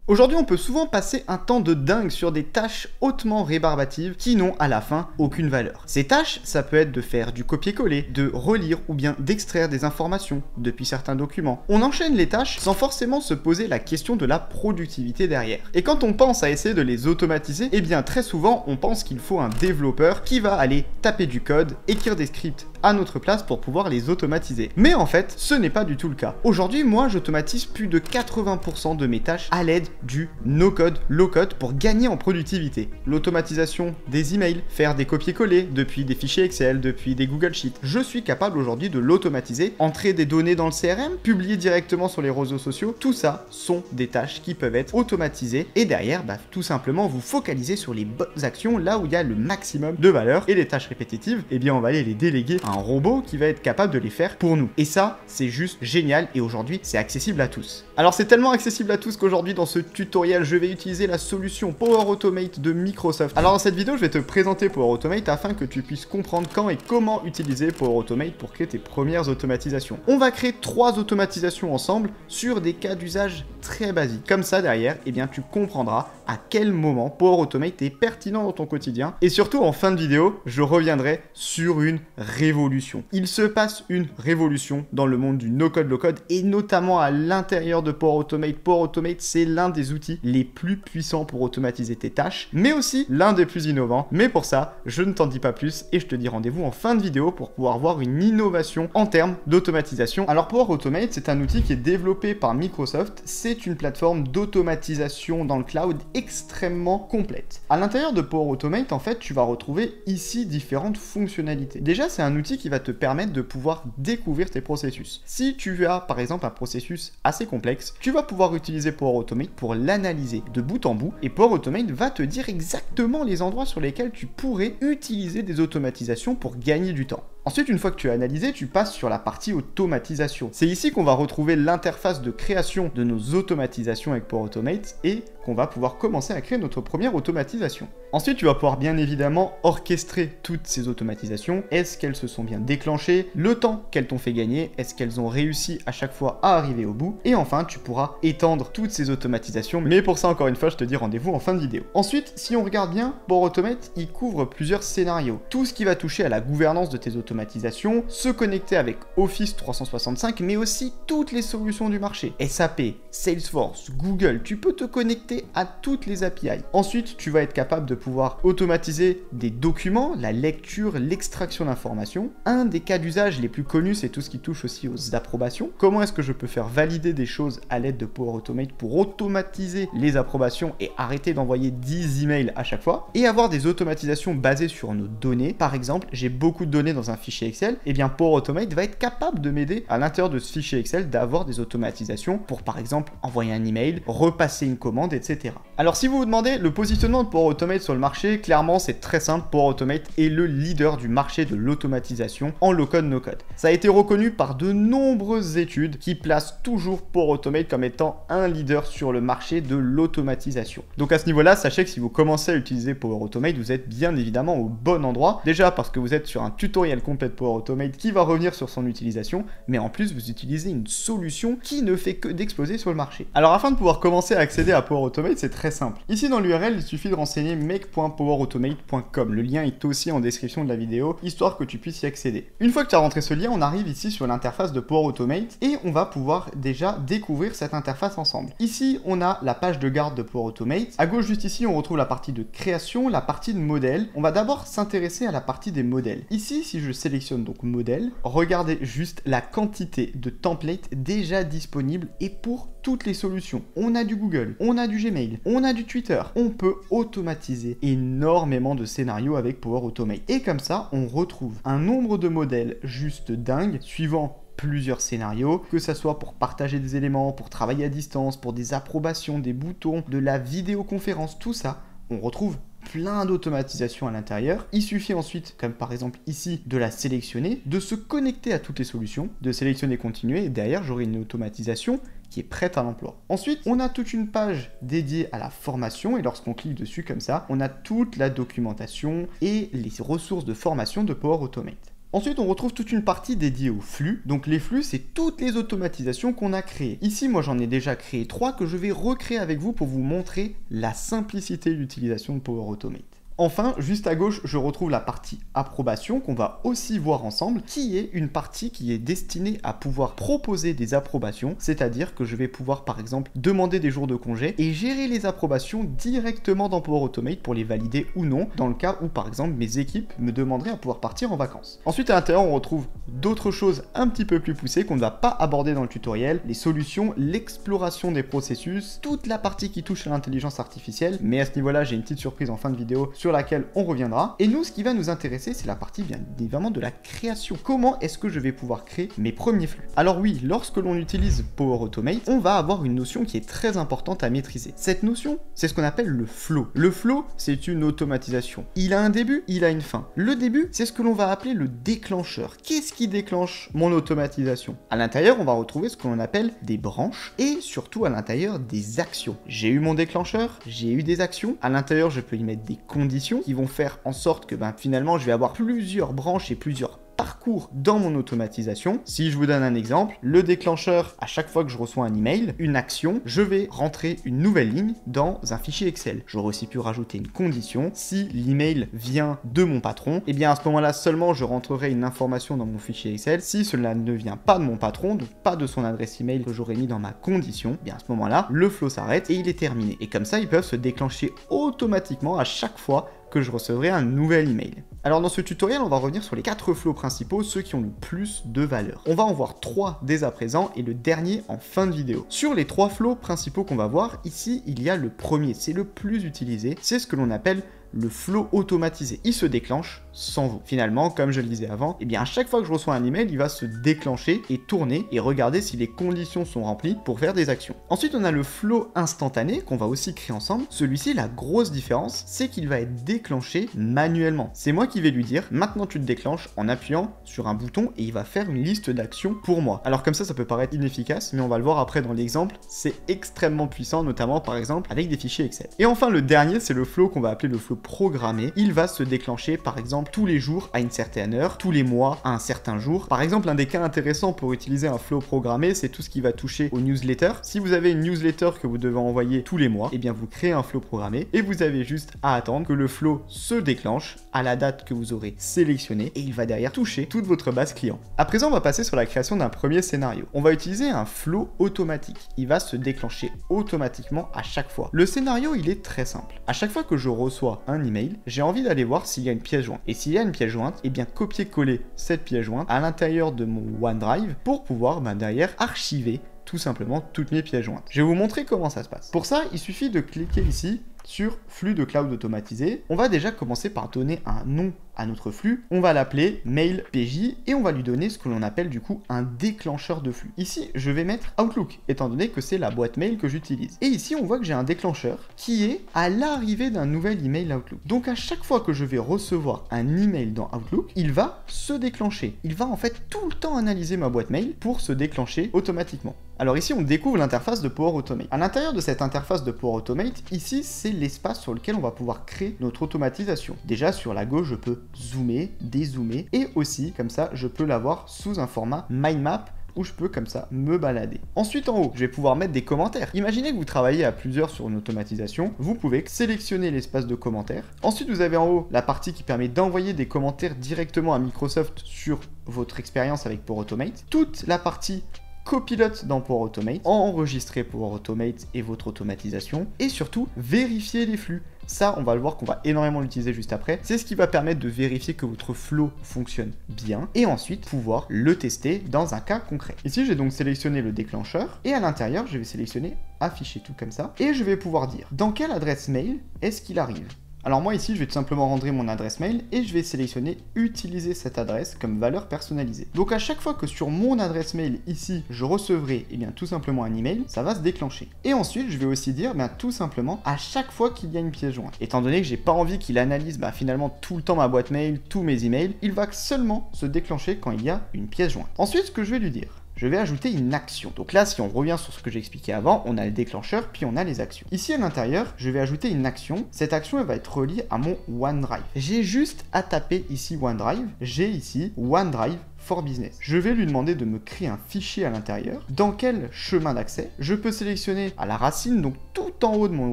Aujourd'hui, on peut souvent passer un temps de dingue sur des tâches hautement rébarbatives qui n'ont à la fin aucune valeur. Ces tâches, ça peut être de faire du copier-coller, de relire ou bien d'extraire des informations depuis certains documents. On enchaîne les tâches sans forcément se poser la question de la productivité derrière. Et quand on pense à essayer de les automatiser, eh bien très souvent, on pense qu'il faut un développeur qui va aller taper du code, écrire des scripts à notre place pour pouvoir les automatiser. Mais en fait, ce n'est pas du tout le cas. Aujourd'hui, moi, j'automatise plus de 80% de mes tâches à l'aide du no-code, low-code pour gagner en productivité. L'automatisation des emails, faire des copier-coller depuis des fichiers Excel, depuis des Google Sheets. Je suis capable aujourd'hui de l'automatiser, entrer des données dans le CRM, publier directement sur les réseaux sociaux. Tout ça sont des tâches qui peuvent être automatisées et derrière, tout simplement, vous focalisez sur les bonnes actions là où il y a le maximum de valeur et les tâches répétitives, eh bien, on va aller les déléguer à un robot qui va être capable de les faire pour nous. Et ça, c'est juste génial et aujourd'hui, c'est accessible à tous. Alors, c'est tellement accessible à tous qu'aujourd'hui, dans ce tutoriel, je vais utiliser la solution Power Automate de Microsoft. Alors, dans cette vidéo, je vais te présenter Power Automate afin que tu puisses comprendre quand et comment utiliser Power Automate pour créer tes premières automatisations. On va créer 3 automatisations ensemble sur des cas d'usage très basiques. Comme ça, derrière, eh bien, tu comprendras à quel moment Power Automate est pertinent dans ton quotidien. Et surtout, en fin de vidéo, je reviendrai sur une révolution. Il se passe une révolution dans le monde du no-code, low-code et notamment à l'intérieur de Power Automate. Power Automate, c'est l'un des outils les plus puissants pour automatiser tes tâches, mais aussi l'un des plus innovants. Mais pour ça, je ne t'en dis pas plus et je te dis rendez-vous en fin de vidéo pour pouvoir voir une innovation en termes d'automatisation. Alors Power Automate, c'est un outil qui est développé par Microsoft. C'est une plateforme d'automatisation dans le cloud extrêmement complète. À l'intérieur de Power Automate, en fait, tu vas retrouver ici différentes fonctionnalités. Déjà, c'est un outil qui va te permettre de pouvoir découvrir tes processus. Si tu as, par exemple, un processus assez complexe, tu vas pouvoir utiliser Power Automate pour l'analyser de bout en bout et Power Automate va te dire exactement les endroits sur lesquels tu pourrais utiliser des automatisations pour gagner du temps. Ensuite, une fois que tu as analysé, tu passes sur la partie automatisation. C'est ici qu'on va retrouver l'interface de création de nos automatisations avec Power Automate et qu'on va pouvoir commencer à créer notre première automatisation. Ensuite, tu vas pouvoir bien évidemment orchestrer toutes ces automatisations. Est-ce qu'elles se sont bien déclenchées? Le temps qu'elles t'ont fait gagner? Est-ce qu'elles ont réussi à chaque fois à arriver au bout? Et enfin, tu pourras étendre toutes ces automatisations. Mais pour ça, encore une fois, je te dis rendez-vous en fin de vidéo. Ensuite, si on regarde bien, Power Automate, il couvre plusieurs scénarios. Tout ce qui va toucher à la gouvernance de tes automatisations, se connecter avec Office 365, mais aussi toutes les solutions du marché. SAP, Salesforce, Google, tu peux te connecter à toutes les API. Ensuite, tu vas être capable de pouvoir automatiser des documents, la lecture, l'extraction d'informations. Un des cas d'usage les plus connus, c'est tout ce qui touche aussi aux approbations. Comment est-ce que je peux faire valider des choses à l'aide de Power Automate pour automatiser les approbations et arrêter d'envoyer 10 emails à chaque fois et avoir des automatisations basées sur nos données. Par exemple, j'ai beaucoup de données dans un fichier Excel, et bien Power Automate va être capable de m'aider à l'intérieur de ce fichier Excel d'avoir des automatisations pour par exemple envoyer un email, repasser une commande, etc. Alors si vous vous demandez le positionnement de Power Automate sur le marché, clairement c'est très simple, Power Automate est le leader du marché de l'automatisation en low-code, no-code. Ça a été reconnu par de nombreuses études qui placent toujours Power Automate comme étant un leader sur le marché de l'automatisation. Donc à ce niveau-là, sachez que si vous commencez à utiliser Power Automate, vous êtes bien évidemment au bon endroit. Déjà parce que vous êtes sur un tutoriel complet de Power Automate qui va revenir sur son utilisation, mais en plus vous utilisez une solution qui ne fait que d'exploser sur le marché. Alors afin de pouvoir commencer à accéder à Power Automate, c'est très simple. Ici dans l'URL, il suffit de renseigner make.powerautomate.com. Le lien est aussi en description de la vidéo, histoire que tu puisses y accéder. Une fois que tu as rentré ce lien, on arrive ici sur l'interface de Power Automate et on va pouvoir déjà découvrir cette interface ensemble. Ici, on a la page de garde de Power Automate. À gauche, juste ici, on retrouve la partie de création, la partie de modèle. On va d'abord s'intéresser à la partie des modèles. Ici, si je sélectionne donc modèle, regardez juste la quantité de templates déjà disponibles et pour toutes les solutions. On a du Google, on a du Gmail, on a du Twitter. On peut automatiser énormément de scénarios avec Power Automate. Et comme ça, on retrouve un nombre de modèles juste dingue, suivant plusieurs scénarios, que ça soit pour partager des éléments, pour travailler à distance, pour des approbations, des boutons, de la vidéoconférence, tout ça, on retrouve plein d'automatisation à l'intérieur. Il suffit ensuite, comme par exemple ici, de la sélectionner, de se connecter à toutes les solutions, de sélectionner continuer, et derrière j'aurai une automatisation qui est prête à l'emploi. Ensuite, on a toute une page dédiée à la formation et lorsqu'on clique dessus comme ça, on a toute la documentation et les ressources de formation de Power Automate. Ensuite, on retrouve toute une partie dédiée aux flux. Donc les flux, c'est toutes les automatisations qu'on a créées. Ici, moi j'en ai déjà créé 3 que je vais recréer avec vous pour vous montrer la simplicité d'utilisation de Power Automate. Enfin, juste à gauche, je retrouve la partie approbation qu'on va aussi voir ensemble, qui est une partie qui est destinée à pouvoir proposer des approbations, c'est-à-dire que je vais pouvoir par exemple demander des jours de congé et gérer les approbations directement dans Power Automate pour les valider ou non, dans le cas où par exemple mes équipes me demanderaient à pouvoir partir en vacances. Ensuite à l'intérieur, on retrouve d'autres choses un petit peu plus poussées qu'on ne va pas aborder dans le tutoriel, les solutions, l'exploration des processus, toute la partie qui touche à l'intelligence artificielle, mais à ce niveau-là, j'ai une petite surprise en fin de vidéo sur laquelle on reviendra. Et nous, ce qui va nous intéresser, c'est la partie bien évidemment de la création. Comment est-ce que je vais pouvoir créer mes premiers flux? Alors oui, lorsque l'on utilise Power Automate, on va avoir une notion qui est très importante à maîtriser. Cette notion, c'est ce qu'on appelle le flow. Le flow, c'est une automatisation. Il a un début, il a une fin. Le début, c'est ce que l'on va appeler le déclencheur. Qu'est-ce qui déclenche mon automatisation? À l'intérieur, on va retrouver ce que l'on appelle des branches et surtout à l'intérieur des actions. J'ai eu mon déclencheur, j'ai eu des actions. À l'intérieur, je peux y mettre des conditions qui vont faire en sorte que finalement je vais avoir plusieurs branches et plusieurs parcours dans mon automatisation. Si je vous donne un exemple, le déclencheur, à chaque fois que je reçois un email, une action, je vais rentrer une nouvelle ligne dans un fichier Excel. J'aurais aussi pu rajouter une condition. Si l'email vient de mon patron, et bien à ce moment-là seulement je rentrerai une information dans mon fichier Excel. Si cela ne vient pas de mon patron, donc pas de son adresse email que j'aurais mis dans ma condition, bien à ce moment-là, le flow s'arrête et il est terminé. Et comme ça, ils peuvent se déclencher automatiquement à chaque fois que je recevrai un nouvel email. Alors dans ce tutoriel, on va revenir sur les 4 flows principaux, ceux qui ont le plus de valeur. On va en voir 3 dès à présent et le dernier en fin de vidéo. Sur les 3 flows principaux qu'on va voir, ici il y a le premier, c'est le plus utilisé, c'est ce que l'on appelle le flow automatisé. Il se déclenche sans vous. Finalement, comme je le disais avant, et bien à chaque fois que je reçois un email, il va se déclencher et tourner et regarder si les conditions sont remplies pour faire des actions. Ensuite, on a le flow instantané qu'on va aussi créer ensemble. Celui-ci, la grosse différence, c'est qu'il va être déclenché manuellement. C'est moi qui vais lui dire, maintenant tu te déclenches en appuyant sur un bouton et il va faire une liste d'actions pour moi. Alors comme ça peut paraître inefficace, mais on va le voir après dans l'exemple, c'est extrêmement puissant, notamment par exemple avec des fichiers Excel. Et enfin, le dernier, c'est le flow qu'on va appeler le flow programmé. Il va se déclencher par exemple tous les jours à une certaine heure, tous les mois à un certain jour. Par exemple, un des cas intéressants pour utiliser un flow programmé, c'est tout ce qui va toucher aux newsletters. Si vous avez une newsletter que vous devez envoyer tous les mois, et bien vous créez un flow programmé et vous avez juste à attendre que le flow se déclenche à la date que vous aurez sélectionnée et il va derrière toucher toute votre base client. À présent, on va passer sur la création d'un premier scénario. On va utiliser un flow automatique. Il va se déclencher automatiquement à chaque fois. Le scénario, il est très simple. À chaque fois que je reçois un email, j'ai envie d'aller voir s'il y a une pièce jointe. Et s'il y a une pièce jointe, et bien copier-coller cette pièce jointe à l'intérieur de mon OneDrive pour pouvoir derrière archiver tout simplement toutes mes pièces jointes. Je vais vous montrer comment ça se passe. Pour ça, il suffit de cliquer ici sur flux de cloud automatisé. On va déjà commencer par donner un nom à notre flux. On va l'appeler mail PJ et on va lui donner ce que l'on appelle du coup un déclencheur de flux. Ici, je vais mettre Outlook, étant donné que c'est la boîte mail que j'utilise. Et ici, on voit que j'ai un déclencheur qui est à l'arrivée d'un nouvel email Outlook. Donc à chaque fois que je vais recevoir un email dans Outlook, il va se déclencher. Il va en fait tout le temps analyser ma boîte mail pour se déclencher automatiquement. Alors ici, on découvre l'interface de Power Automate. À l'intérieur de cette interface de Power Automate, ici, c'est l'espace sur lequel on va pouvoir créer notre automatisation. Déjà, sur la gauche, je peux zoomer, dézoomer, et aussi, comme ça, je peux l'avoir sous un format mind map où je peux comme ça me balader. Ensuite en haut, je vais pouvoir mettre des commentaires. Imaginez que vous travaillez à plusieurs sur une automatisation, vous pouvez sélectionner l'espace de commentaires. Ensuite, vous avez en haut la partie qui permet d'envoyer des commentaires directement à Microsoft sur votre expérience avec Power Automate. Toute la partie copilote dans Power Automate, enregistrer Power Automate et votre automatisation, et surtout vérifier les flux. Ça, on va le voir qu'on va énormément l'utiliser juste après. C'est ce qui va permettre de vérifier que votre flow fonctionne bien et ensuite pouvoir le tester dans un cas concret. Ici, j'ai donc sélectionné le déclencheur et à l'intérieur, je vais sélectionner afficher tout comme ça et je vais pouvoir dire dans quelle adresse mail est-ce qu'il arrive. Alors moi ici, je vais tout simplement rentrer mon adresse mail et je vais sélectionner utiliser cette adresse comme valeur personnalisée. Donc à chaque fois que sur mon adresse mail ici, je recevrai tout simplement un email, ça va se déclencher. Et ensuite, je vais aussi dire tout simplement à chaque fois qu'il y a une pièce jointe. Étant donné que j'ai pas envie qu'il analyse finalement tout le temps ma boîte mail, tous mes emails, il va seulement se déclencher quand il y a une pièce jointe. Ensuite, ce que je vais lui dire, je vais ajouter une action. Donc là, si on revient sur ce que j'ai expliqué avant, on a le déclencheur, puis on a les actions. Ici à l'intérieur, je vais ajouter une action. Cette action, elle va être reliée à mon OneDrive. J'ai juste à taper ici OneDrive. J'ai ici OneDrive for Business. Je vais lui demander de me créer un fichier à l'intérieur. Dans quel chemin d'accès? Je peux sélectionner à la racine, donc tout en haut de mon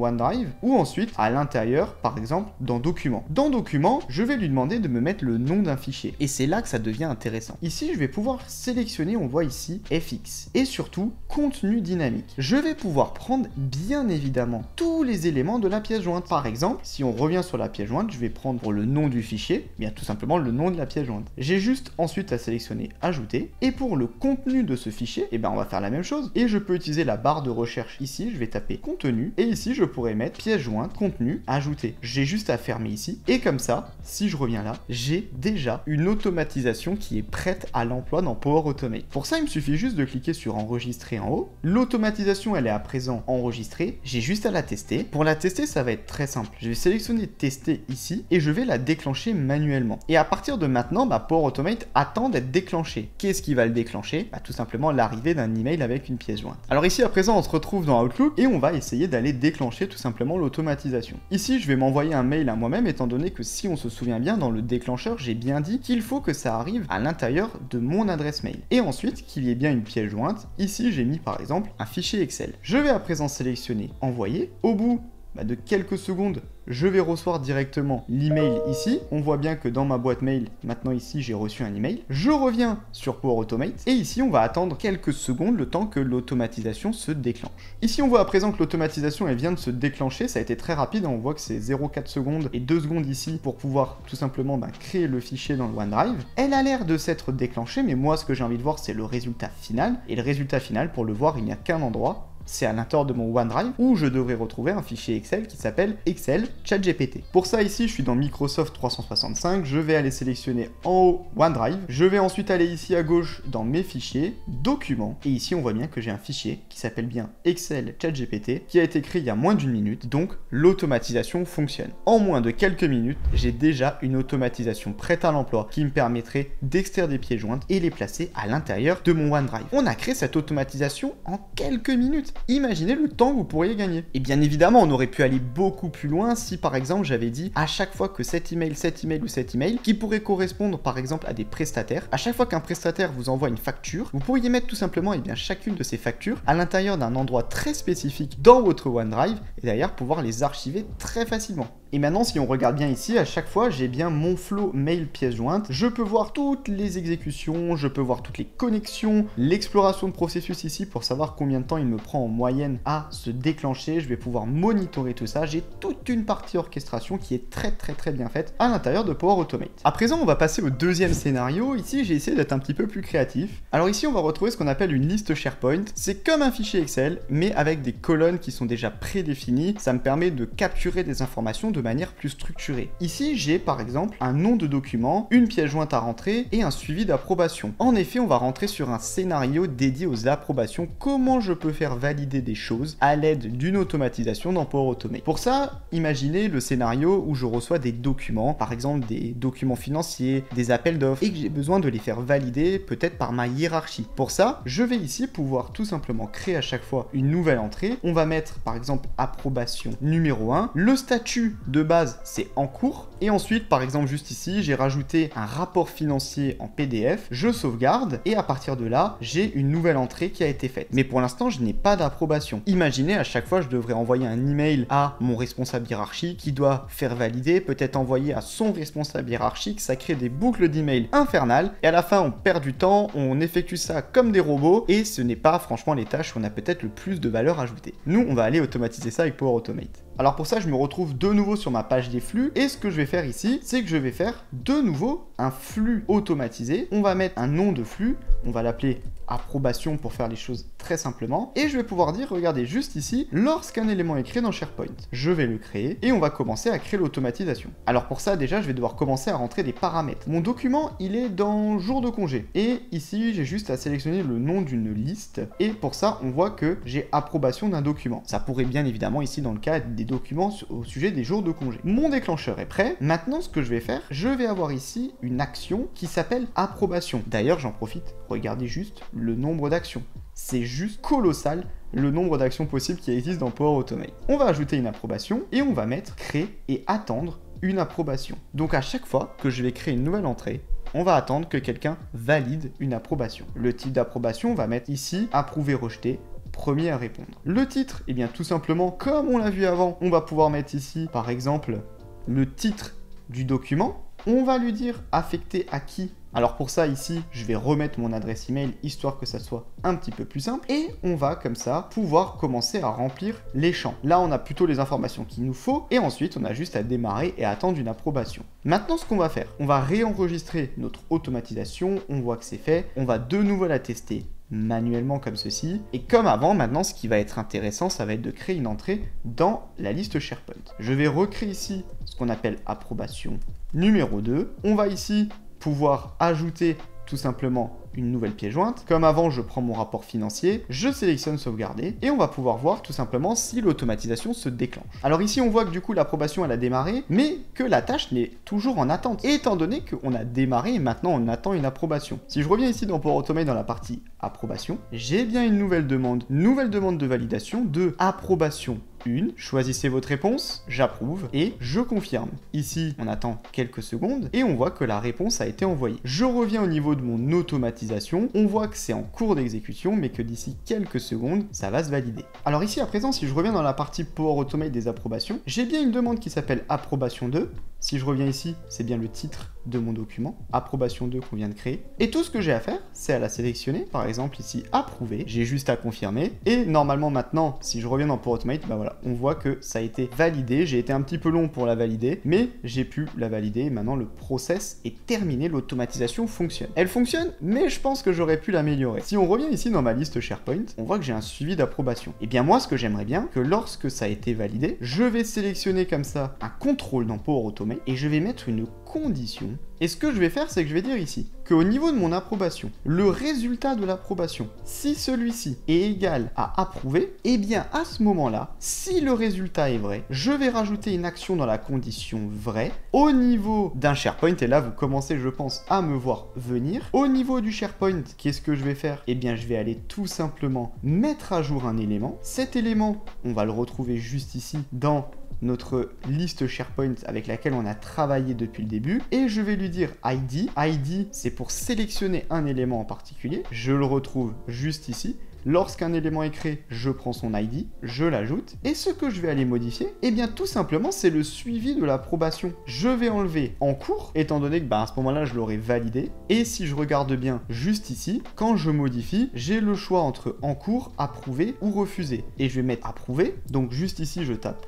OneDrive, ou ensuite à l'intérieur, par exemple, dans Documents. Dans Documents, je vais lui demander de me mettre le nom d'un fichier. Et c'est là que ça devient intéressant. Ici, je vais pouvoir sélectionner, on voit ici, FX. Et surtout, contenu dynamique. Je vais pouvoir prendre, bien évidemment, tous les éléments de la pièce jointe. Par exemple, si on revient sur la pièce jointe, je vais prendre pour le nom du fichier, bien tout simplement le nom de la pièce jointe. J'ai juste ensuite à sélectionner ajouter, et pour le contenu de ce fichier, eh ben on va faire la même chose, et je peux utiliser la barre de recherche ici, je vais taper contenu, et ici je pourrais mettre pièce jointe, contenu, ajouter. J'ai juste à fermer ici, et comme ça, si je reviens là, j'ai déjà une automatisation qui est prête à l'emploi dans Power Automate. Pour ça, il me suffit juste de cliquer sur enregistrer en haut, l'automatisation elle est à présent enregistrée, j'ai juste à la tester. Pour la tester, ça va être très simple, je vais sélectionner tester ici, et je vais la déclencher manuellement. Et à partir de maintenant, Power Automate attend d'être déclenché. Qu'est-ce qui va le déclencher? Tout simplement l'arrivée d'un email avec une pièce jointe. Alors ici à présent on se retrouve dans Outlook et on va essayer d'aller déclencher tout simplement l'automatisation. Ici je vais m'envoyer un mail à moi-même étant donné que si on se souvient bien dans le déclencheur j'ai bien dit qu'il faut que ça arrive à l'intérieur de mon adresse mail. Et ensuite qu'il y ait bien une pièce jointe. Ici j'ai mis par exemple un fichier Excel. Je vais à présent sélectionner envoyer. Au bout de quelques secondes, je vais recevoir directement l'email ici. On voit bien que dans ma boîte mail, maintenant ici, j'ai reçu un email. Je reviens sur Power Automate et ici, on va attendre quelques secondes le temps que l'automatisation se déclenche. Ici, on voit à présent que l'automatisation, elle vient de se déclencher. Ça a été très rapide. On voit que c'est 0,4 secondes et 2 secondes ici pour pouvoir tout simplement créer le fichier dans le OneDrive. Elle a l'air de s'être déclenchée, mais moi, ce que j'ai envie de voir, c'est le résultat final. Et le résultat final, pour le voir, il n'y a qu'un endroit. C'est à l'intérieur de mon OneDrive où je devrais retrouver un fichier Excel qui s'appelle Excel ChatGPT. Pour ça ici, je suis dans Microsoft 365, je vais aller sélectionner en haut OneDrive, je vais ensuite aller ici à gauche dans mes fichiers, documents, et ici on voit bien que j'ai un fichier qui s'appelle bien Excel ChatGPT qui a été créé il y a moins d'une minute, donc l'automatisation fonctionne. En moins de quelques minutes, j'ai déjà une automatisation prête à l'emploi qui me permettrait d'extraire des pièces jointes et les placer à l'intérieur de mon OneDrive. On a créé cette automatisation en quelques minutes. Imaginez le temps que vous pourriez gagner. Et bien évidemment, on aurait pu aller beaucoup plus loin si par exemple j'avais dit à chaque fois que cet email ou cet email qui pourrait correspondre par exemple à des prestataires, à chaque fois qu'un prestataire vous envoie une facture, vous pourriez mettre tout simplement chacune de ces factures à l'intérieur d'un endroit très spécifique dans votre OneDrive et d'ailleurs pouvoir les archiver très facilement. Et maintenant, si on regarde bien ici, à chaque fois, j'ai bien mon flow mail pièce jointe. Je peux voir toutes les exécutions, je peux voir toutes les connexions, l'exploration de processus ici pour savoir combien de temps il me prend en moyenne à se déclencher. Je vais pouvoir monitorer tout ça. J'ai toute une partie orchestration qui est très bien faite à l'intérieur de Power Automate. À présent, on va passer au deuxième scénario. Ici, j'ai essayé d'être un petit peu plus créatif. Alors ici, on va retrouver ce qu'on appelle une liste SharePoint. C'est comme un fichier Excel, mais avec des colonnes qui sont déjà prédéfinies. Ça me permet de capturer des informations de manière plus structurée. Ici, j'ai par exemple un nom de document, une pièce jointe à rentrer et un suivi d'approbation. En effet, on va rentrer sur un scénario dédié aux approbations. Comment je peux faire valider des choses à l'aide d'une automatisation dans Power Automate. Pour ça, imaginez le scénario où je reçois des documents, par exemple des documents financiers, des appels d'offres, et que j'ai besoin de les faire valider peut-être par ma hiérarchie. Pour ça, je vais ici pouvoir tout simplement créer à chaque fois une nouvelle entrée. On va mettre par exemple approbation numéro 1. Le statut de base, c'est en cours. Et ensuite, par exemple, juste ici, j'ai rajouté un rapport financier en PDF. Je sauvegarde et à partir de là, j'ai une nouvelle entrée qui a été faite. Mais pour l'instant, je n'ai pas d'approbation. Imaginez, à chaque fois, je devrais envoyer un email à mon responsable hiérarchique qui doit faire valider, peut-être envoyer à son responsable hiérarchique. Ça crée des boucles d'email infernales. Et à la fin, on perd du temps, on effectue ça comme des robots. Et ce n'est pas franchement les tâches où on a peut-être le plus de valeur ajoutée. Nous, on va aller automatiser ça avec Power Automate. Alors pour ça, je me retrouve de nouveau sur ma page des flux et ce que je vais faire ici, c'est que je vais faire de nouveau un flux automatisé. On va mettre un nom de flux, on va l'appeler approbation pour faire les choses très simplement. Et je vais pouvoir dire, regardez juste ici, lorsqu'un élément est créé dans SharePoint, je vais le créer et on va commencer à créer l'automatisation. Alors pour ça, déjà, je vais devoir commencer à rentrer des paramètres. Mon document, il est dans jour de congé. Et ici, j'ai juste à sélectionner le nom d'une liste. Et pour ça, on voit que j'ai approbation d'un document. Ça pourrait bien évidemment ici, dans le cas des documents au sujet des jours de congé. Mon déclencheur est prêt. Maintenant, ce que je vais faire, je vais avoir ici une action qui s'appelle approbation. D'ailleurs, j'en profite. Regardez juste le nombre d'actions. C'est juste colossal le nombre d'actions possibles qui existent dans Power Automate. On va ajouter une approbation et on va mettre créer et attendre une approbation. Donc à chaque fois que je vais créer une nouvelle entrée, on va attendre que quelqu'un valide une approbation. Le type d'approbation, on va mettre ici approuver, rejeter, premier à répondre. Le titre, eh bien tout simplement, comme on l'a vu avant, on va pouvoir mettre ici, par exemple, le titre du document. On va lui dire affecté à qui. Alors pour ça ici, je vais remettre mon adresse email histoire que ça soit un petit peu plus simple et on va comme ça pouvoir commencer à remplir les champs. Là, on a plutôt les informations qu'il nous faut et ensuite on a juste à démarrer et attendre une approbation. Maintenant, ce qu'on va faire, on va réenregistrer notre automatisation, on voit que c'est fait, on va de nouveau la tester manuellement comme ceci. Et comme avant, maintenant, ce qui va être intéressant, ça va être de créer une entrée dans la liste SharePoint. Je vais recréer ici ce qu'on appelle approbation numéro 2. On va ici pouvoir ajouter tout simplement une nouvelle pièce jointe. Comme avant, je prends mon rapport financier, je sélectionne sauvegarder et on va pouvoir voir tout simplement si l'automatisation se déclenche. Alors ici, on voit que du coup, l'approbation, elle a démarré, mais que la tâche n'est toujours en attente. Et étant donné qu'on a démarré et maintenant on attend une approbation. Si je reviens ici dans Power Automate dans la partie approbation, j'ai bien une nouvelle demande de validation de approbation 1. Choisissez votre réponse, j'approuve et je confirme. Ici, on attend quelques secondes et on voit que la réponse a été envoyée. Je reviens au niveau de mon automatisation, on voit que c'est en cours d'exécution mais que d'ici quelques secondes, ça va se valider. Alors ici à présent, si je reviens dans la partie Power Automate des approbations, j'ai bien une demande qui s'appelle approbation 2. Si je reviens ici, c'est bien le titre de mon document, approbation 2 qu'on vient de créer. Et tout ce que j'ai à faire, c'est à la sélectionner, par exemple ici approuver, j'ai juste à confirmer. Et normalement maintenant, si je reviens dans Power Automate, bah voilà, on voit que ça a été validé. J'ai été un petit peu long pour la valider, mais j'ai pu la valider. Et maintenant le process est terminé, l'automatisation fonctionne. Elle fonctionne, mais je pense que j'aurais pu l'améliorer. Si on revient ici dans ma liste SharePoint, on voit que j'ai un suivi d'approbation. Et bien moi, ce que j'aimerais bien, que lorsque ça a été validé, je vais sélectionner comme ça un contrôle dans Power Automate et je vais mettre une condition. Et ce que je vais faire, c'est que je vais dire ici qu'au niveau de mon approbation, le résultat de l'approbation, si celui-ci est égal à approuver, eh bien à ce moment-là, si le résultat est vrai, je vais rajouter une action dans la condition vraie au niveau d'un SharePoint. Et là, vous commencez, je pense, à me voir venir. Au niveau du SharePoint, qu'est-ce que je vais faire? Eh bien, je vais aller tout simplement mettre à jour un élément. Cet élément, on va le retrouver juste ici dans notre liste SharePoint avec laquelle on a travaillé depuis le début et je vais lui dire ID. ID, c'est pour sélectionner un élément en particulier. Je le retrouve juste ici. Lorsqu'un élément est créé, je prends son ID, je l'ajoute. Et ce que je vais aller modifier, eh bien tout simplement, c'est le suivi de l'approbation. Je vais enlever en cours, étant donné que à ce moment-là, je l'aurai validé. Et si je regarde bien juste ici, quand je modifie, j'ai le choix entre en cours, approuvé ou refusé. Et je vais mettre approuvé. Donc juste ici, je tape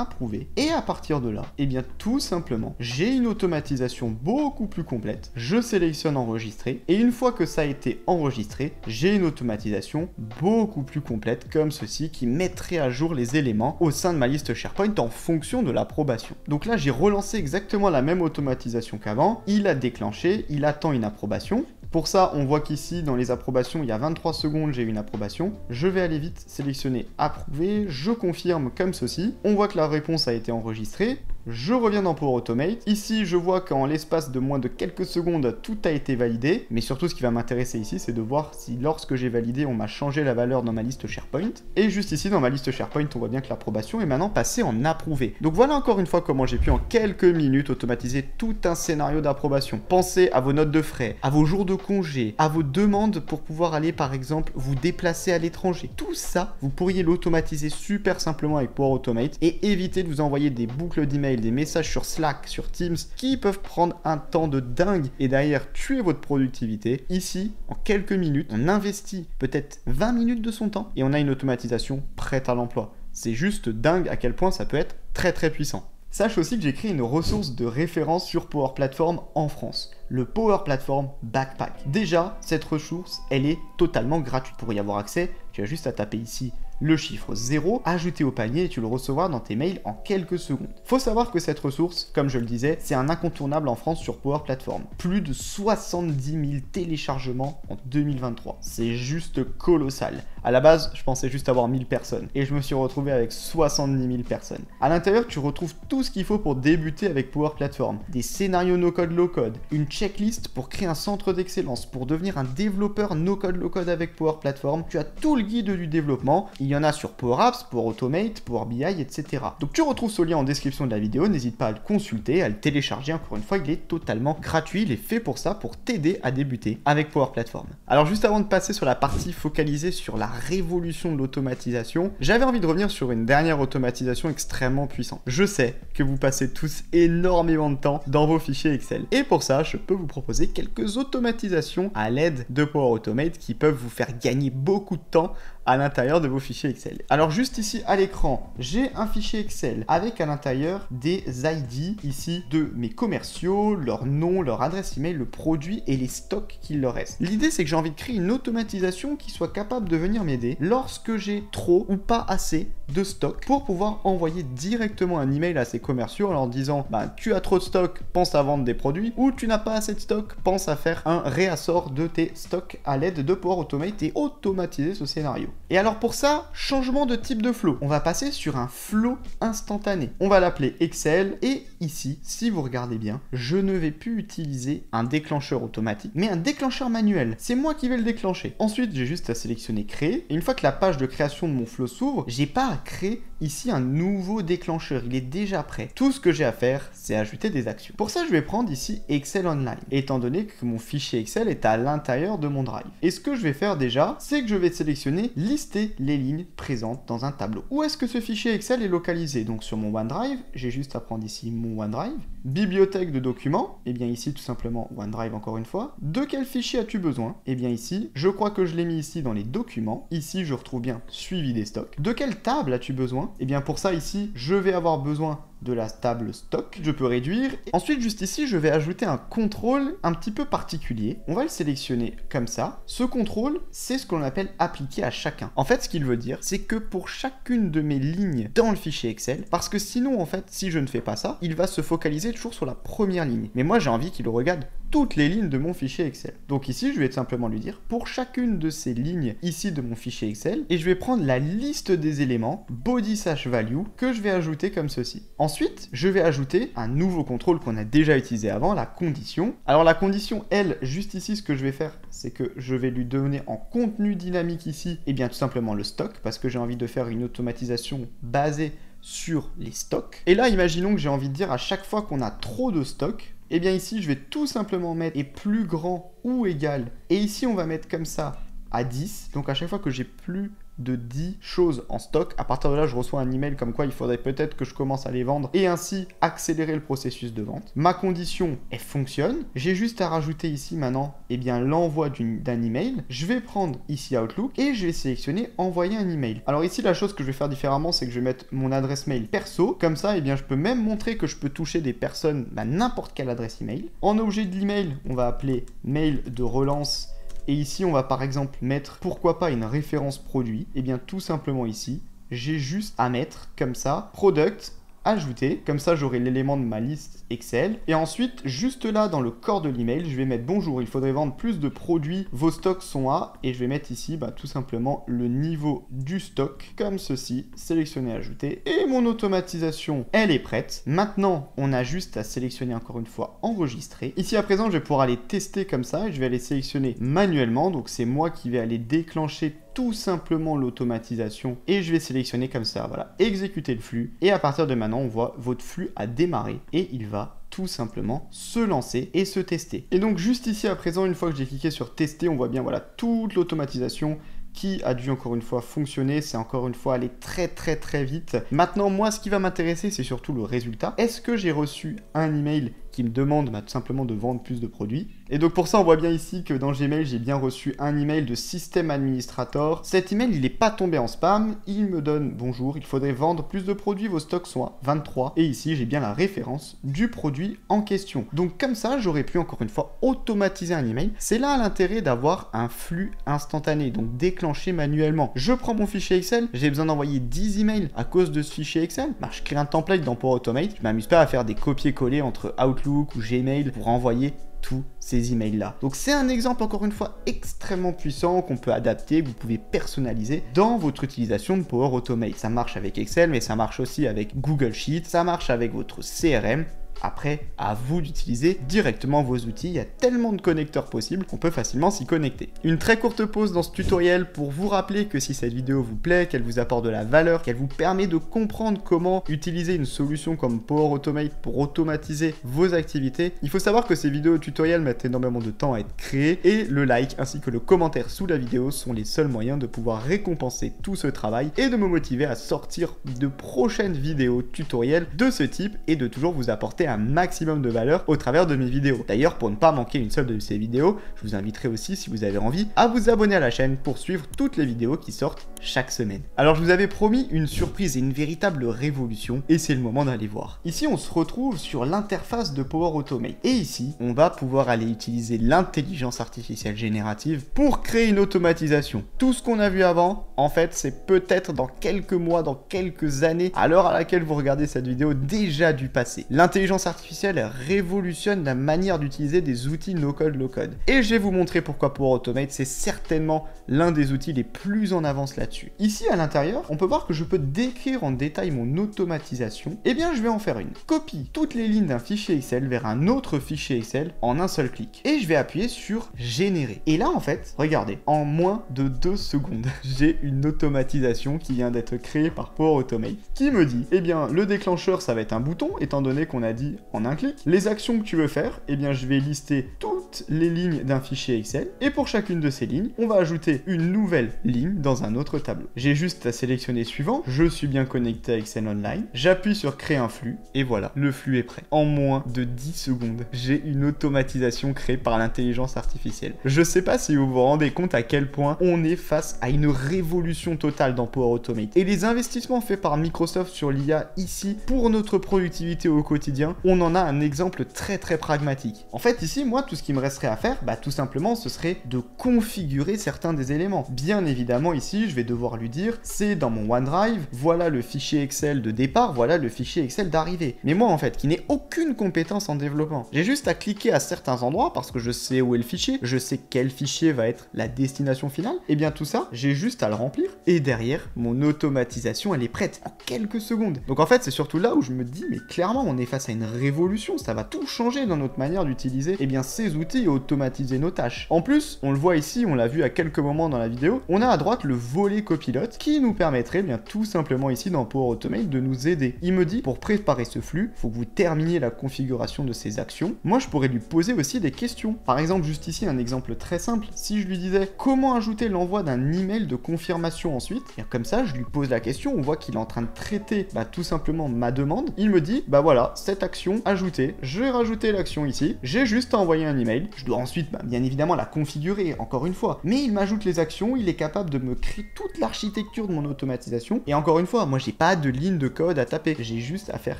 approuvé. Et à partir de là, eh bien tout simplement, j'ai une automatisation beaucoup plus complète. Je sélectionne enregistrer et une fois que ça a été enregistré, j'ai une automatisation beaucoup plus complète comme ceci qui mettrait à jour les éléments au sein de ma liste SharePoint en fonction de l'approbation. Donc là, j'ai relancé exactement la même automatisation qu'avant. Il a déclenché, il attend une approbation. Pour ça, on voit qu'ici, dans les approbations, il y a 23 secondes, j'ai une approbation. Je vais aller vite sélectionner approuver, je confirme comme ceci. On voit que la réponse a été enregistrée. Je reviens dans Power Automate. Ici, je vois qu'en l'espace de moins de quelques secondes, tout a été validé. Mais surtout, ce qui va m'intéresser ici, c'est de voir si lorsque j'ai validé, on m'a changé la valeur dans ma liste SharePoint. Et juste ici, dans ma liste SharePoint, on voit bien que l'approbation est maintenant passée en approuvé. Donc voilà encore une fois comment j'ai pu en quelques minutes automatiser tout un scénario d'approbation. Pensez à vos notes de frais, à vos jours de congé, à vos demandes pour pouvoir aller par exemple vous déplacer à l'étranger. Tout ça, vous pourriez l'automatiser super simplement avec Power Automate et éviter de vous envoyer des boucles d'email, des messages sur Slack, sur Teams qui peuvent prendre un temps de dingue et derrière tuer votre productivité. Ici, en quelques minutes, on investit peut-être 20 minutes de son temps et on a une automatisation prête à l'emploi. C'est juste dingue à quel point ça peut être très très puissant. Sache aussi que j'ai créé une ressource de référence sur Power Platform en France, le Power Platform Backpack. Déjà, cette ressource, elle est totalement gratuite. Pour y avoir accès, tu as juste à taper ici le chiffre 0, ajouter au panier et tu le recevras dans tes mails en quelques secondes. Faut savoir que cette ressource, comme je le disais, c'est un incontournable en France sur Power Platform. Plus de 70 000 téléchargements en 2023. C'est juste colossal. À la base, je pensais juste avoir 1000 personnes et je me suis retrouvé avec 70 000 personnes. À l'intérieur, tu retrouves tout ce qu'il faut pour débuter avec Power Platform. Des scénarios no-code, low-code, une checklist pour créer un centre d'excellence, pour devenir un développeur no-code, low-code avec Power Platform. Tu as tout le guide du développement. Il y en a sur Power Apps, Power Automate, Power BI, etc. Donc tu retrouves ce lien en description de la vidéo. N'hésite pas à le consulter, à le télécharger. Encore une fois, il est totalement gratuit. Il est fait pour ça, pour t'aider à débuter avec Power Platform. Alors juste avant de passer sur la partie focalisée sur la révolution de l'automatisation, j'avais envie de revenir sur une dernière automatisation extrêmement puissante. Je sais que vous passez tous énormément de temps dans vos fichiers Excel. Et pour ça, je peux vous proposer quelques automatisations à l'aide de Power Automate qui peuvent vous faire gagner beaucoup de temps à l'intérieur de vos fichiers Excel. Alors juste ici à l'écran, j'ai un fichier Excel avec à l'intérieur des ID ici de mes commerciaux, leur nom, leur adresse email, le produit et les stocks qu'il leur reste. L'idée c'est que j'ai envie de créer une automatisation qui soit capable de venir m'aider lorsque j'ai trop ou pas assez de stock pour pouvoir envoyer directement un email à ces commerciaux en leur disant bah, tu as trop de stock, pense à vendre des produits, ou tu n'as pas assez de stock, pense à faire un réassort de tes stocks à l'aide de Power Automate et automatiser ce scénario. Et alors pour ça, changement de type de flow. On va passer sur un flow instantané. On va l'appeler Excel et ici, si vous regardez bien, je ne vais plus utiliser un déclencheur automatique, mais un déclencheur manuel. C'est moi qui vais le déclencher. Ensuite, j'ai juste à sélectionner créer. Et une fois que la page de création de mon flow s'ouvre, j'ai pas à créer ici un nouveau déclencheur. Il est déjà prêt. Tout ce que j'ai à faire, c'est ajouter des actions. Pour ça, je vais prendre ici Excel Online, étant donné que mon fichier Excel est à l'intérieur de mon drive. Et ce que je vais faire déjà, c'est que je vais sélectionner lister les lignes présentes dans un tableau. Où est-ce que ce fichier Excel est localisé? Donc sur mon OneDrive, j'ai juste à prendre ici mon OneDrive. Bibliothèque de documents, et bien ici tout simplement OneDrive encore une fois. De quel fichier as-tu besoin? Et bien ici, je crois que je l'ai mis ici dans les documents. Ici, je retrouve bien suivi des stocks. De quelle table as-tu besoin? Et bien pour ça ici, je vais avoir besoin de la table stock, je peux réduire. Ensuite, juste ici, je vais ajouter un contrôle un petit peu particulier. On va le sélectionner comme ça. Ce contrôle, c'est ce qu'on appelle appliquer à chacun. En fait, ce qu'il veut dire, c'est que pour chacune de mes lignes dans le fichier Excel, parce que sinon, en fait, si je ne fais pas ça, il va se focaliser toujours sur la première ligne. Mais moi, j'ai envie qu'il regarde toutes les lignes de mon fichier Excel. Donc ici, je vais simplement lui dire, pour chacune de ces lignes ici de mon fichier Excel, et je vais prendre la liste des éléments, body/value, que je vais ajouter comme ceci. Ensuite, je vais ajouter un nouveau contrôle qu'on a déjà utilisé avant, la condition. Alors la condition, elle, juste ici, ce que je vais faire, c'est que je vais lui donner en contenu dynamique ici, et bien tout simplement le stock, parce que j'ai envie de faire une automatisation basée sur les stocks. Et là, imaginons que j'ai envie de dire à chaque fois qu'on a trop de stocks, et bien ici, je vais tout simplement mettre est plus grand ou égal. Et ici, on va mettre comme ça à 10. Donc à chaque fois que j'ai plus de 10 choses en stock, à partir de là, je reçois un email comme quoi il faudrait peut-être que je commence à les vendre et ainsi accélérer le processus de vente. Ma condition, elle fonctionne. J'ai juste à rajouter ici maintenant, eh bien, l'envoi d'un email. Je vais prendre ici Outlook et je vais sélectionner envoyer un email. Alors ici, la chose que je vais faire différemment, c'est que je vais mettre mon adresse mail perso. Comme ça, eh bien, je peux même montrer que je peux toucher des personnes à n'importe quelle adresse email. En objet de l'email, on va appeler mail de relance. Et ici, on va par exemple mettre, pourquoi pas, une référence produit. Et bien tout simplement ici, j'ai juste à mettre comme ça, product, ajouter. Comme ça, j'aurai l'élément de ma liste Excel. Et ensuite, juste là, dans le corps de l'email, je vais mettre bonjour, il faudrait vendre plus de produits, vos stocks sont à. Et je vais mettre ici, tout simplement, le niveau du stock, comme ceci, sélectionner, ajouter. Et mon automatisation, elle est prête. Maintenant, on a juste à sélectionner encore une fois, enregistrer. Ici, à présent, je vais pouvoir aller tester comme ça et je vais aller sélectionner manuellement. Donc, c'est moi qui vais aller déclencher tout simplement l'automatisation et je vais sélectionner comme ça, voilà, exécuter le flux et à partir de maintenant on voit votre flux a démarré et il va tout simplement se lancer et se tester. Et donc juste ici à présent, une fois que j'ai cliqué sur tester, on voit bien voilà toute l'automatisation qui a dû encore une fois fonctionner, c'est encore une fois aller très vite. Maintenant moi ce qui va m'intéresser c'est surtout le résultat. Est-ce que j'ai reçu un email qui me demande tout simplement de vendre plus de produits? Et donc pour ça on voit bien ici que dans Gmail j'ai bien reçu un email de système administrator. Cet email il n'est pas tombé en spam, il me donne bonjour, il faudrait vendre plus de produits, vos stocks sont à 23 et ici j'ai bien la référence du produit en question. Donc comme ça j'aurais pu encore une fois automatiser un email. C'est là l'intérêt d'avoir un flux instantané, donc déclenché manuellement. Je prends mon fichier Excel, j'ai besoin d'envoyer 10 emails à cause de ce fichier Excel, je crée un template dans Power Automate, je m'amuse pas à faire des copier-coller entre Outlook ou Gmail pour envoyer tous ces emails là. Donc c'est un exemple encore une fois extrêmement puissant qu'on peut adapter, que vous pouvez personnaliser dans votre utilisation de Power Automate. Ça marche avec Excel, mais ça marche aussi avec Google Sheets, ça marche avec votre CRM. Après, à vous d'utiliser directement vos outils. Il y a tellement de connecteurs possibles qu'on peut facilement s'y connecter. Une très courte pause dans ce tutoriel pour vous rappeler que si cette vidéo vous plaît, qu'elle vous apporte de la valeur, qu'elle vous permet de comprendre comment utiliser une solution comme Power Automate pour automatiser vos activités, il faut savoir que ces vidéos tutoriels mettent énormément de temps à être créées et le like ainsi que le commentaire sous la vidéo sont les seuls moyens de pouvoir récompenser tout ce travail et de me motiver à sortir de prochaines vidéos tutoriels de ce type et de toujours vous apporter un maximum de valeur au travers de mes vidéos. D'ailleurs, pour ne pas manquer une seule de ces vidéos, je vous inviterai aussi, si vous avez envie, à vous abonner à la chaîne pour suivre toutes les vidéos qui sortent chaque semaine. Alors, je vous avais promis une surprise et une véritable révolution, et c'est le moment d'aller voir. Ici, on se retrouve sur l'interface de Power Automate. Et ici, on va pouvoir aller utiliser l'intelligence artificielle générative pour créer une automatisation. Tout ce qu'on a vu avant, en fait, c'est peut-être dans quelques mois, dans quelques années, à l'heure à laquelle vous regardez cette vidéo, déjà du passé. L'intelligence artificielle révolutionne la manière d'utiliser des outils no-code, low-code. Et je vais vous montrer pourquoi Power Automate, c'est certainement l'un des outils les plus en avance là-dessus. Ici, à l'intérieur, on peut voir que je peux décrire en détail mon automatisation. Eh bien, je vais en faire une. Copie toutes les lignes d'un fichier Excel vers un autre fichier Excel en un seul clic. Et je vais appuyer sur Générer. Et là, en fait, regardez, en moins de 2 secondes, j'ai une automatisation qui vient d'être créée par Power Automate qui me dit, eh bien, le déclencheur, ça va être un bouton, étant donné qu'on a dit en un clic. Les actions que tu veux faire, eh bien je vais lister toutes les lignes d'un fichier Excel et pour chacune de ces lignes, on va ajouter une nouvelle ligne dans un autre tableau. J'ai juste à sélectionner suivant, je suis bien connecté à Excel Online, j'appuie sur créer un flux et voilà, le flux est prêt. En moins de 10 secondes, j'ai une automatisation créée par l'intelligence artificielle. Je sais pas si vous vous rendez compte à quel point on est face à une révolution totale dans Power Automate et les investissements faits par Microsoft sur l'IA ici pour notre productivité au quotidien, on en a un exemple très pragmatique. En fait ici, moi, tout ce qui me resterait à faire, tout simplement, ce serait de configurer certains des éléments. Bien évidemment ici, je vais devoir lui dire, c'est dans mon OneDrive, voilà le fichier Excel de départ, voilà le fichier Excel d'arrivée. Mais moi en fait, qui n'ai aucune compétence en développement, j'ai juste à cliquer à certains endroits parce que je sais où est le fichier, je sais quel fichier va être la destination finale, et bien tout ça, j'ai juste à le remplir et derrière, mon automatisation, elle est prête en quelques secondes. Donc en fait, c'est surtout là où je me dis, mais clairement, on est face à une révolution, ça va tout changer dans notre manière d'utiliser ces outils et automatiser nos tâches. En plus, on le voit ici, on l'a vu à quelques moments dans la vidéo, on a à droite le volet copilote qui nous permettrait tout simplement ici dans Power Automate de nous aider. Il me dit, pour préparer ce flux, il faut que vous terminiez la configuration de ces actions. Moi, je pourrais lui poser aussi des questions. Par exemple, juste ici, un exemple très simple, si je lui disais comment ajouter l'envoi d'un email de confirmation ensuite, et comme ça, je lui pose la question, on voit qu'il est en train de traiter tout simplement ma demande, il me dit, voilà, cette action ajoutée, je vais rajouter l'action ici, j'ai juste à envoyer un email, je dois ensuite bien évidemment la configurer encore une fois, mais il m'ajoute les actions, il est capable de me créer toute l'architecture de mon automatisation, et encore une fois, moi j'ai pas de ligne de code à taper, j'ai juste à faire,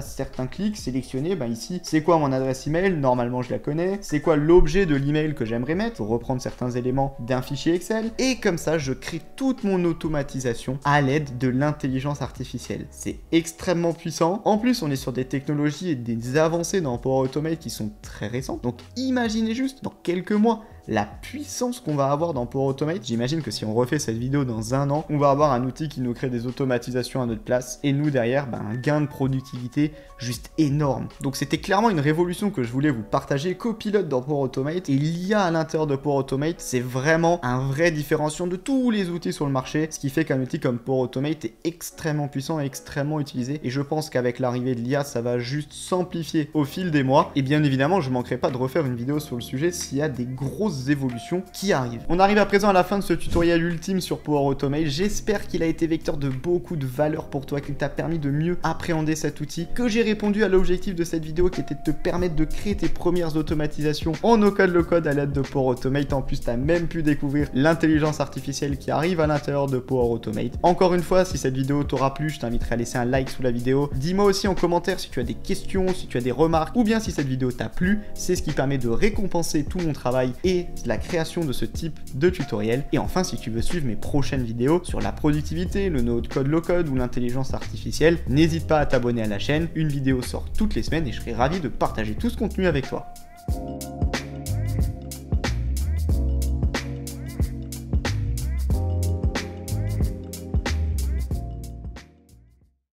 certains clics, sélectionner, ici, c'est quoi mon adresse email, normalement je la connais, c'est quoi l'objet de l'email que j'aimerais mettre, pour reprendre certains éléments d'un fichier Excel, et comme ça je crée toute mon automatisation à l'aide de l'intelligence artificielle. C'est extrêmement puissant, en plus on est sur des technologies et des avancées dans Power Automate qui sont très récentes, donc imaginez juste, dans quelques mois, la puissance qu'on va avoir dans Power Automate. J'imagine que si on refait cette vidéo dans un an, on va avoir un outil qui nous crée des automatisations à notre place et nous derrière un gain de productivité juste énorme. Donc c'était clairement une révolution que je voulais vous partager. Copilote dans Power Automate et l'IA à l'intérieur de Power Automate, c'est vraiment un vrai différenciant de tous les outils sur le marché, ce qui fait qu'un outil comme Power Automate est extrêmement puissant et extrêmement utilisé, et je pense qu'avec l'arrivée de l'IA, ça va juste s'amplifier au fil des mois, et bien évidemment je manquerai pas de refaire une vidéo sur le sujet s'il y a des grosses évolutions qui arrivent. On arrive à présent à la fin de ce tutoriel ultime sur Power Automate. J'espère qu'il a été vecteur de beaucoup de valeur pour toi, qu'il t'a permis de mieux appréhender cet outil, que j'ai répondu à l'objectif de cette vidéo qui était de te permettre de créer tes premières automatisations en no-code, low-code à l'aide de Power Automate. En plus, tu as même pu découvrir l'intelligence artificielle qui arrive à l'intérieur de Power Automate. Encore une fois, si cette vidéo t'aura plu, je t'inviterai à laisser un like sous la vidéo. Dis-moi aussi en commentaire si tu as des questions, si tu as des remarques, ou bien si cette vidéo t'a plu. C'est ce qui permet de récompenser tout mon travail et la création de ce type de tutoriel. Et enfin, si tu veux suivre mes prochaines vidéos sur la productivité, le no-code, low-code ou l'intelligence artificielle, n'hésite pas à t'abonner à la chaîne. Une vidéo sort toutes les semaines et je serai ravi de partager tout ce contenu avec toi.